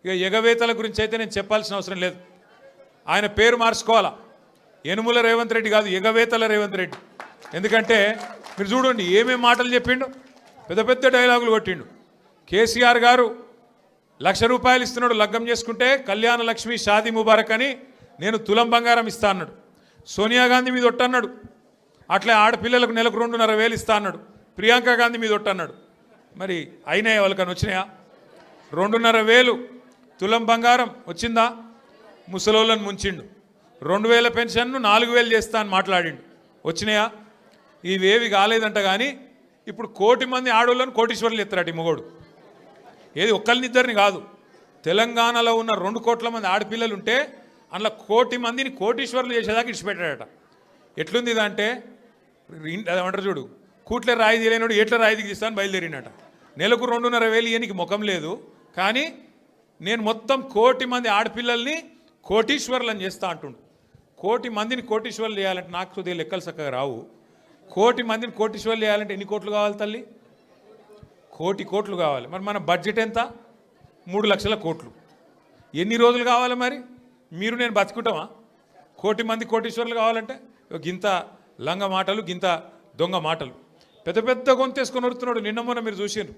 ఇక ఎగవేతల గురించి అయితే నేను చెప్పాల్సిన అవసరం లేదు. ఆయన పేరు మార్చుకోవాలా, యనుమల రేవంత్ రెడ్డి కాదు, ఎగవేతల రేవంత్ రెడ్డి. ఎందుకంటే మీరు చూడండి ఏమేం మాటలు చెప్పిండు, పెద్ద పెద్ద డైలాగులు కొట్టిండు. కేసీఆర్ గారు 1,00,000 రూపాయలు ఇస్తున్నాడు లగ్గం చేసుకుంటే, కళ్యాణ లక్ష్మి షాదీ ముబారక్ అని, నేను తులం బంగారం ఇస్తా అన్నాడు. సోనియా గాంధీ మీద ఒట్టన్నాడు, అట్లే ఆడపిల్లలకు నెలకు 2,500 ఇస్తా అన్నాడు. ప్రియాంక గాంధీ మీద ఒట్టన్నాడు. మరి అయినాయా వాళ్ళకని వచ్చినాయా? 2,500 తులం బంగారం వచ్చిందా? ముసలోళ్ళని ముంచిండు. 2,000 పెన్షన్ను 4,000 చేస్తా అని మాట్లాడిండు. వచ్చినాయా? ఇవేవి కాలేదంట. కానీ ఇప్పుడు 1,00,000 మంది ఆడోళ్ళని కోటీశ్వర్లు ఎత్తారట ఈ మొగోడు. ఏది ఒక్కరినిద్దరిని కాదు, తెలంగాణలో ఉన్న 2 కోట్ల మంది ఆడపిల్లలు ఉంటే అందులో 1,00,000 మందిని కోటీశ్వర్లు చేసేదాకా ఇచ్చిపెట్టాడట. ఎట్లుంది ఇదంటే ఏమంటారు చూడు, కూట్లే రాయి తీయలేనాడు ఎట్లా రాయి దిగిస్తాను బయలుదేరినట. నెలకు 2,500 ఇయనికి ముఖం లేదు. కానీ నేను మొత్తం 1,00,000 మంది ఆడపిల్లల్ని కోటీశ్వర్లను చేస్తా అంటుండు. 1,00,000 మందిని కోటీశ్వర్లు చేయాలంటే నాకు కొద్దిగా లెక్కలు చక్కగా రావు. 1,00,000 మందిని కోటీశ్వర్లు చేయాలంటే ఎన్ని కోట్లు కావాలి తల్లి? 1,00,000 కోట్లు కావాలి. మరి మన బడ్జెట్ ఎంత? 3 లక్షల కోట్లు. ఎన్ని రోజులు కావాలి మరి? మీరు నేను బతుకుంటామా 1,00,000 మంది కోటీశ్వర్లు కావాలంటే? గింత లంగ మాటలు, గింత దొంగ మాటలు, పెద్ద పెద్ద గొంతేసుకొని వరుతున్నాడు. నిన్న మొన్న మీరు చూసారు.